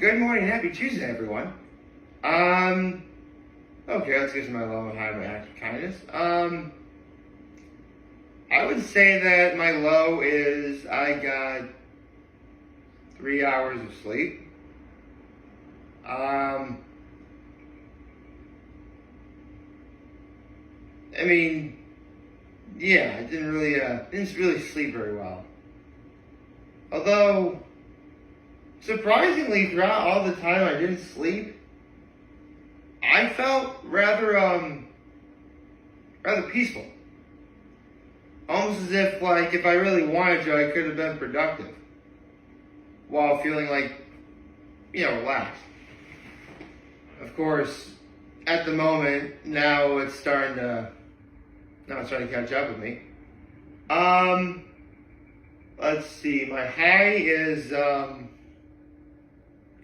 Good morning, happy Tuesday, everyone. Okay, let's get to my low and high, my act of kindness. I would say that my low is I got 3 hours of sleep. I mean, yeah, I didn't really sleep very well. Although, surprisingly, throughout all the time I didn't sleep, I felt rather peaceful. Almost as if, like, if I really wanted to, I could have been productive. While feeling relaxed. Of course, at the moment, now it's starting to catch up with me. Let's see, my high is,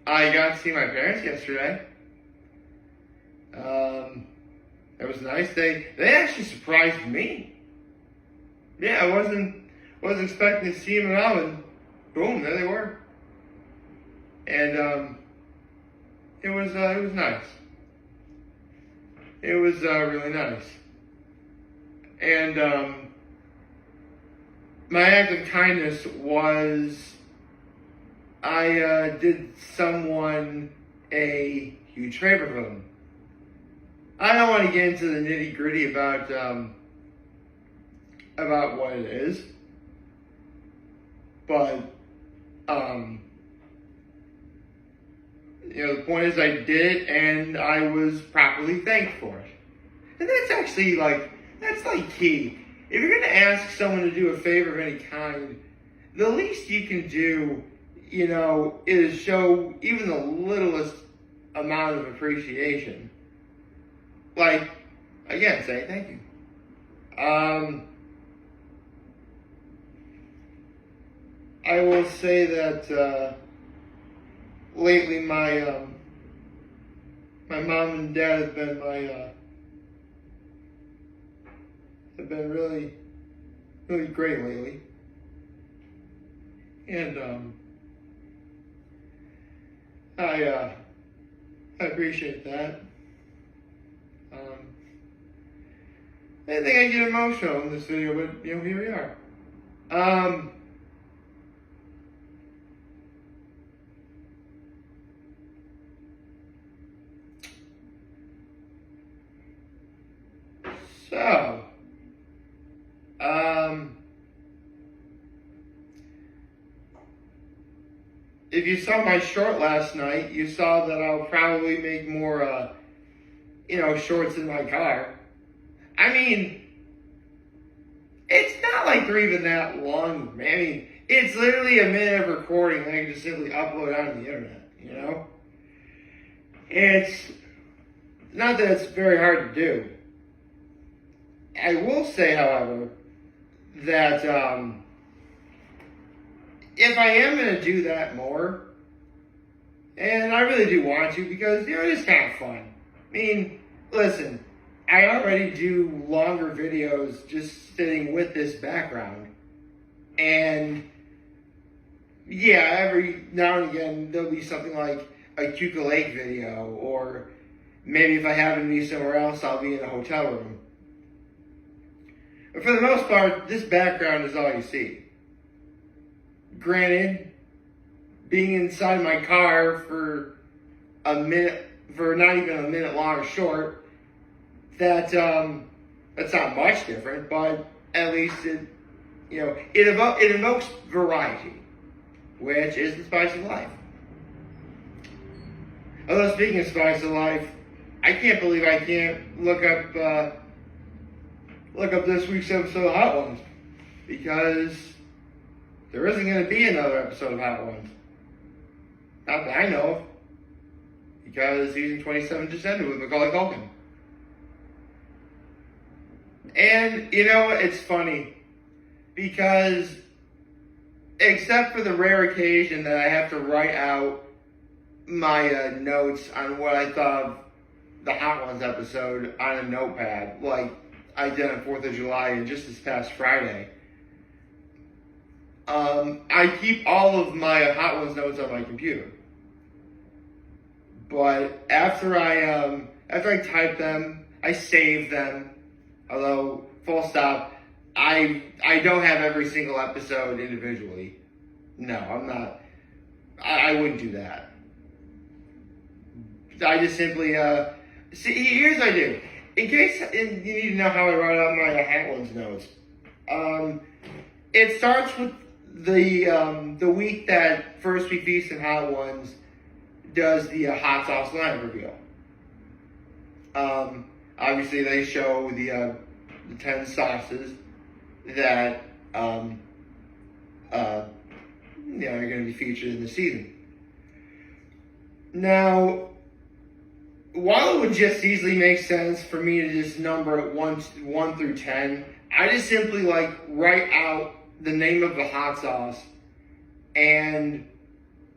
I got to see my parents yesterday. It was nice. They actually surprised me. Yeah, I wasn't expecting to see them at all, and boom, there they were. And it was nice. It was really nice. And my act of kindness was I did someone a huge favor for them. I don't want to get into the nitty gritty about what it is, but the point is I did it and I was properly thanked for it. And that's actually that's key. If you're gonna ask someone to do a favor of any kind, the least you can do, is show even the littlest amount of appreciation. Like, again, say thank you. I will say that lately my mom and dad have been really, really great lately, and I appreciate that. I think I get emotional in this video, but here we are. So, if you saw my short last night, you saw that I'll probably make more, shorts in my car. I mean, it's not like they're even that long. I mean, it's literally a minute of recording that I can just simply upload onto the internet, It's not that it's very hard to do. I will say, however, that if I am going to do that more, and I really do want to because, it is kind of fun. I mean, listen, I already do longer videos just sitting with this background. And, yeah, every now and again, there'll be something like a Cuca Lake video, or maybe if I happen to be somewhere else, I'll be in a hotel room. But for the most part, this background is all you see. Granted, being inside my car for not even a minute long or short, that's not much different, but at least it evokes variety, which is the spice of life. Although speaking of spice of life, I can't believe I can't look up this week's episode of Hot Ones, because there isn't going to be another episode of Hot Ones. Not that I know of, because season 27 just ended with Macaulay Culkin. And, it's funny, because except for the rare occasion that I have to write out my notes on what I thought of the Hot Ones episode on a notepad, like I did on 4th of July and just this past Friday, I keep all of my Hot Ones notes on my computer. But after I type them, I save them. Although, full stop, I don't have every single episode individually. No, I'm not. I wouldn't do that. I just simply see. Here's what I do. In case you need to know how I write out my Hatlands notes. It starts with the week that First Week Feast and Hot Ones does the hot sauce line reveal. Obviously, they show the 10 sauces that are going to be featured in the season. Now, while it would just easily make sense for me to just number it 1 through 10, I just simply write out the name of the hot sauce and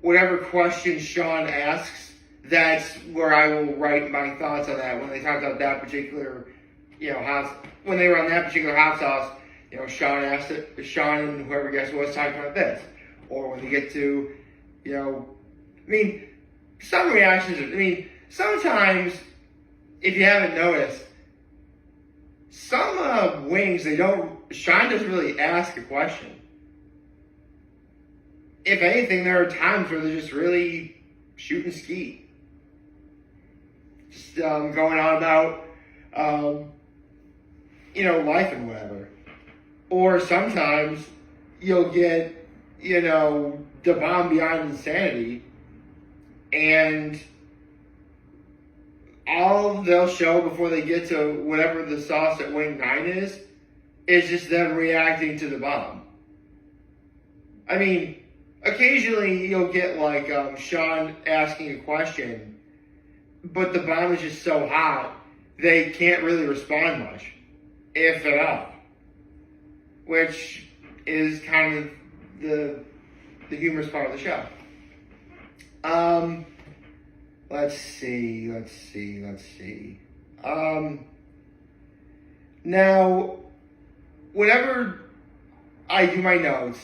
whatever question Sean asks, that's where I will write my thoughts on that. When they talk about that particular, when they were on that particular hot sauce, Sean asked it, Sean and whoever guest was talking about this. Or when they get to, some reactions, sometimes, if you haven't noticed, some wings, Sean doesn't really ask a question. If anything, there are times where they're just really shooting skeet. Just going on about, life and whatever. Or sometimes you'll get, the bomb beyond insanity, and all they'll show before they get to whatever the sauce at wing 9 is just them reacting to the bomb. Occasionally you'll get Sean asking a question, but the bomb is just so hot they can't really respond much, if at all. Which is kind of the humorous part of the show. Let's see. Now, whenever I do my notes,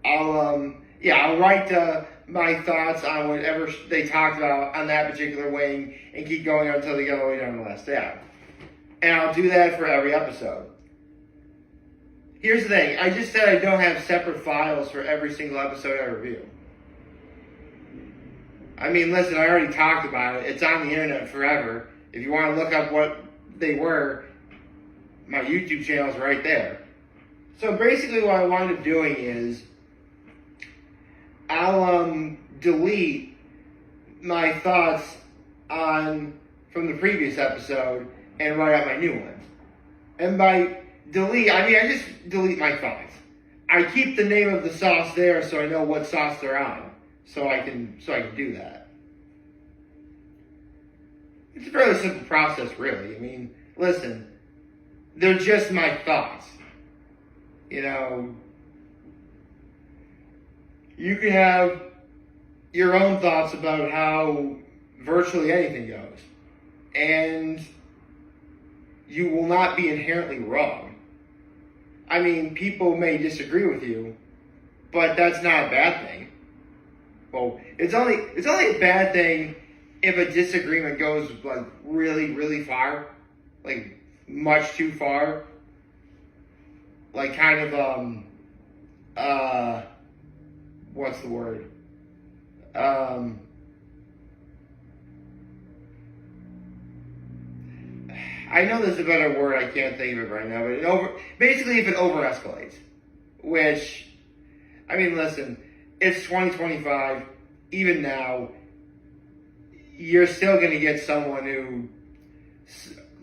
I'll write my thoughts on whatever they talked about on that particular wing and keep going until they get all the way down the list. Yeah. And I'll do that for every episode. Here's the thing. I just said I don't have separate files for every single episode I review. Listen, I already talked about it. It's on the internet forever. If you want to look up what they were, my YouTube channel is right there. So basically what I wind up doing is I'll delete my thoughts from the previous episode and write out my new ones. And by delete, I just delete my thoughts. I keep the name of the sauce there so I know what sauce they're on. So I can do that. It's a fairly simple process, really. Listen, they're just my thoughts. You can have your own thoughts about how virtually anything goes. And you will not be inherently wrong. People may disagree with you, but that's not a bad thing. Well, it's only a bad thing if a disagreement goes really, really far, much too far. What's the word? I know there's a better word, I can't think of it right now, but basically if it over escalates, which, listen, it's 2025, even now, you're still going to get someone who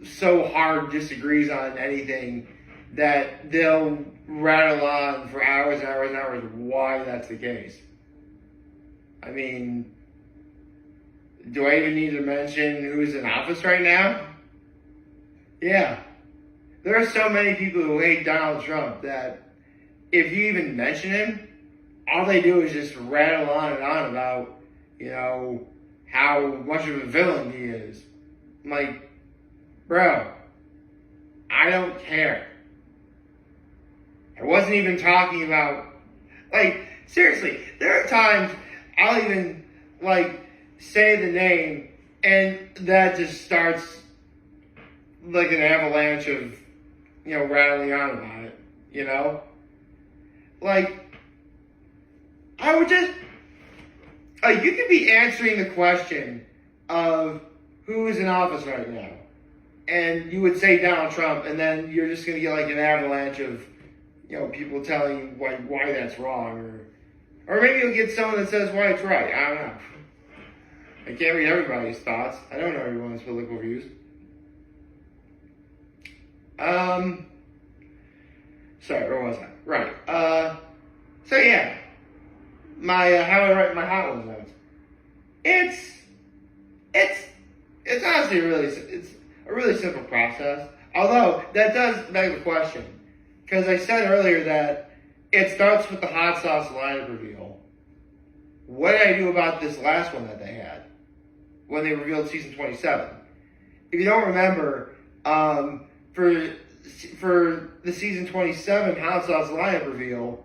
so hard disagrees on anything that they'll rattle on for hours and hours and hours why that's the case. Do I even need to mention who's in office right now? Yeah. There are so many people who hate Donald Trump that if you even mention him, all they do is just rattle on and on about, how much of a villain he is. Bro, I don't care. I wasn't even talking about, seriously, there are times I'll even, say the name And that just starts like an avalanche of, rattling on about it, Like, I would just, you could be answering the question of who is in office right now, and you would say Donald Trump, and then you're just going to get like an avalanche of, people telling you why that's wrong, or maybe you'll get someone that says why it's right. I don't know. I can't read everybody's thoughts. I don't know everyone's political views. Sorry, where was I? Right. So yeah, my how I write my Hot Ones notes. It's honestly it's a really simple process. Although that does beg the question, because I said earlier that it starts with the hot sauce lineup reveal. What did I do about this last one that they had when they revealed season 27? If you don't remember, for the season 27 hot sauce lineup reveal,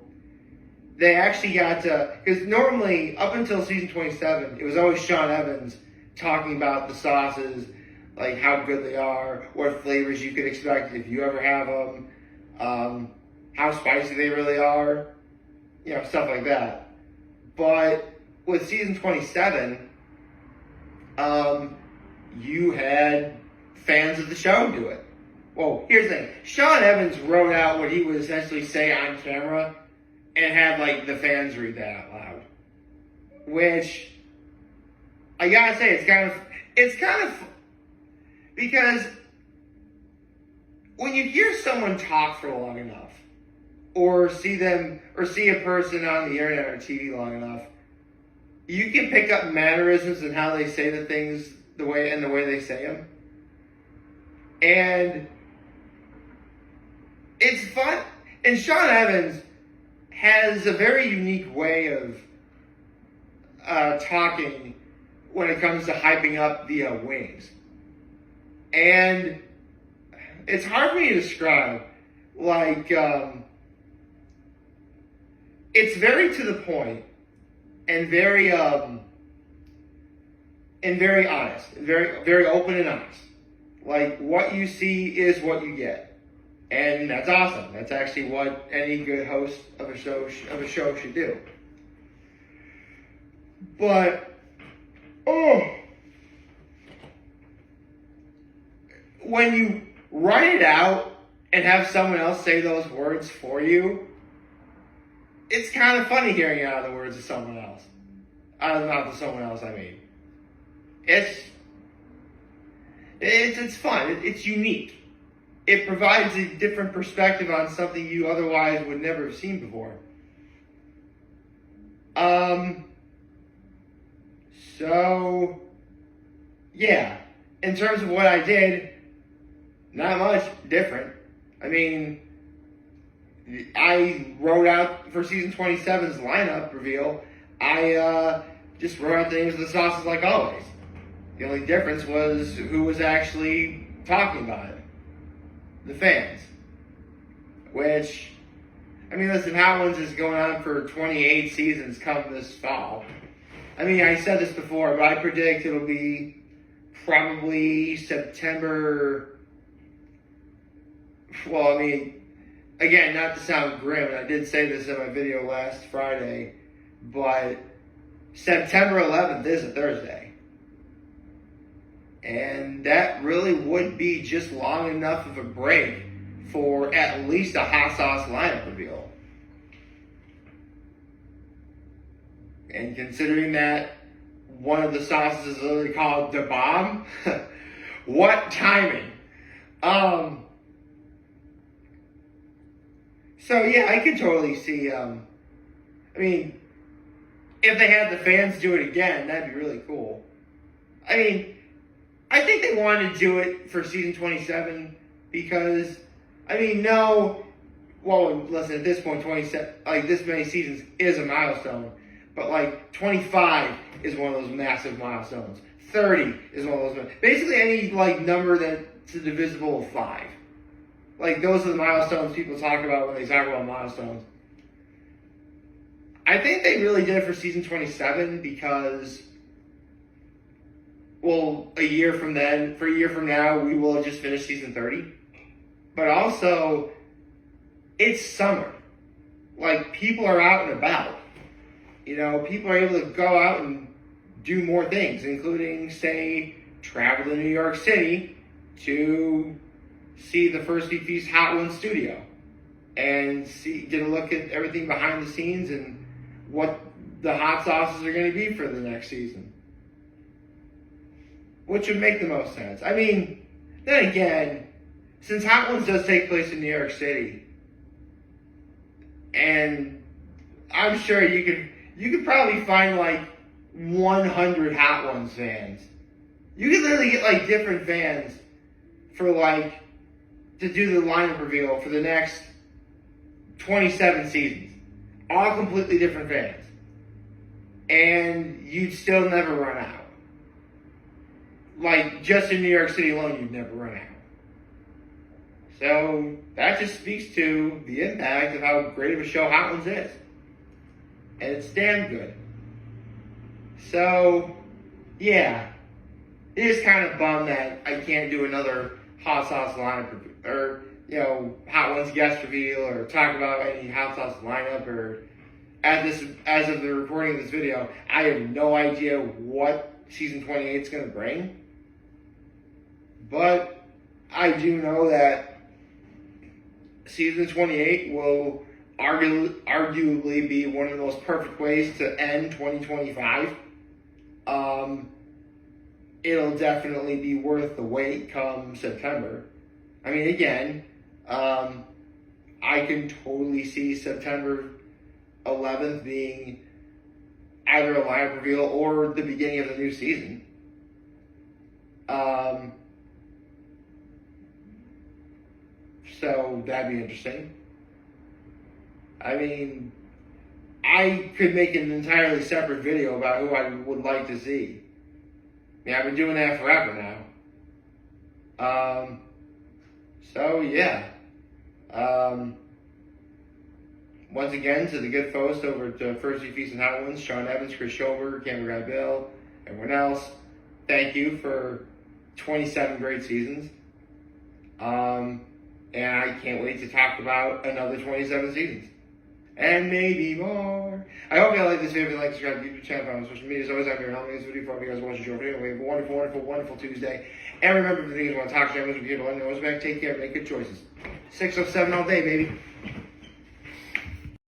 they actually got to, because normally up until season 27, it was always Sean Evans talking about the sauces, like how good they are, what flavors you could expect if you ever have them, how spicy they really are, stuff like that. But with season 27, you had fans of the show do it. Well, here's the thing. Sean Evans wrote out what he would essentially say on camera and had, like, the fans read that out loud. Which, I gotta say, it's kind of, because when you hear someone talk for long enough, or see a person on the internet or TV long enough, you can pick up mannerisms and how they say the things the way they say them. And it's fun. And Sean Evans has a very unique way of talking when it comes to hyping up the wings. And it's hard for me to describe. Like, it's very to the point and very honest, and very very open and honest. Like, what you see is what you get. And that's awesome. That's actually what any good host of a show should do. But when you write it out and have someone else say those words for you, it's kind of funny hearing it out of the words of someone else. Out of the mouth of someone else, I mean. It's fun. It's unique. It provides a different perspective on something you otherwise would never have seen before. So, yeah. In terms of what I did, not much different. I mean, I wrote out for season 27's lineup reveal, I just wrote out the names of the sauces like always. The only difference was who was actually talking about it. The fans. Which, I mean, listen, Hot Ones is going on for 28 seasons come this fall. I mean, I said this before, but I predict it'll be probably September. Well, I mean, again, not to sound grim, and I did say this in my video last Friday, but September 11th is a Thursday. And that really would be just long enough of a break for at least a hot sauce lineup reveal. And considering that one of the sauces is literally called Da Bomb, what timing. So yeah, I could totally see, I mean, if they had the fans do it again, that'd be really cool. I mean, I think they wanted to do it for season 27 because, I mean, listen, at this point, 27, like, this many seasons is a milestone, but, like, 25 is one of those massive milestones. 30 is one of those, basically any, like, number that's divisible of 5. Like, those are the milestones people talk about when they talk about milestones. I think they really did it for season 27 because, well, a year from now, we will have just finished season 30. But also, it's summer. Like, people are out and about. You know, people are able to go out and do more things, including, say, travel to New York City to see the First We Feast Hot Ones studio and get a look at everything behind the scenes and what the hot sauces are going to be for the next season. Which would make the most sense. I mean, then again, since Hot Ones does take place in New York City, and I'm sure you could probably find like 100 Hot Ones fans. You could literally get like different fans for like to do the lineup reveal for the next 27 seasons. All completely different fans. And you'd still never run out. Like, just in New York City alone, you'd never run out. So, that just speaks to the impact of how great of a show Hot Ones is. And it's damn good. So, yeah. It is kind of bummed that I can't do another hot sauce lineup or, you know, Hot Ones guest reveal or talk about any hot sauce lineup or as of the recording of this video, I have no idea what season 28 is going to bring. But I do know that season 28 will arguably be one of the most perfect ways to end 2025. It'll definitely be worth the wait come September. I mean, again, I can totally see September 11th being either a lineup reveal or the beginning of the new season. So that'd be interesting. I mean, I could make an entirely separate video about who I would like to see. I mean, I've been doing that forever now. So yeah. Once again, to the good folks over at First We Feast and Hot Ones, Sean Evans, Chris Schober, Camera Guy Bill, everyone else, thank you for 27 great seasons. And I can't wait to talk about another 27 seasons. And maybe more. I hope you all like this video. If you like, subscribe to the YouTube channel, follow on social media. As always, I'm here helping this video for you guys watching the show video. We have a wonderful, wonderful, wonderful Tuesday. And remember, if you guys want to talk to me, I'm going to be here to let me know what's back. Take care, make good choices. 607 all day, baby.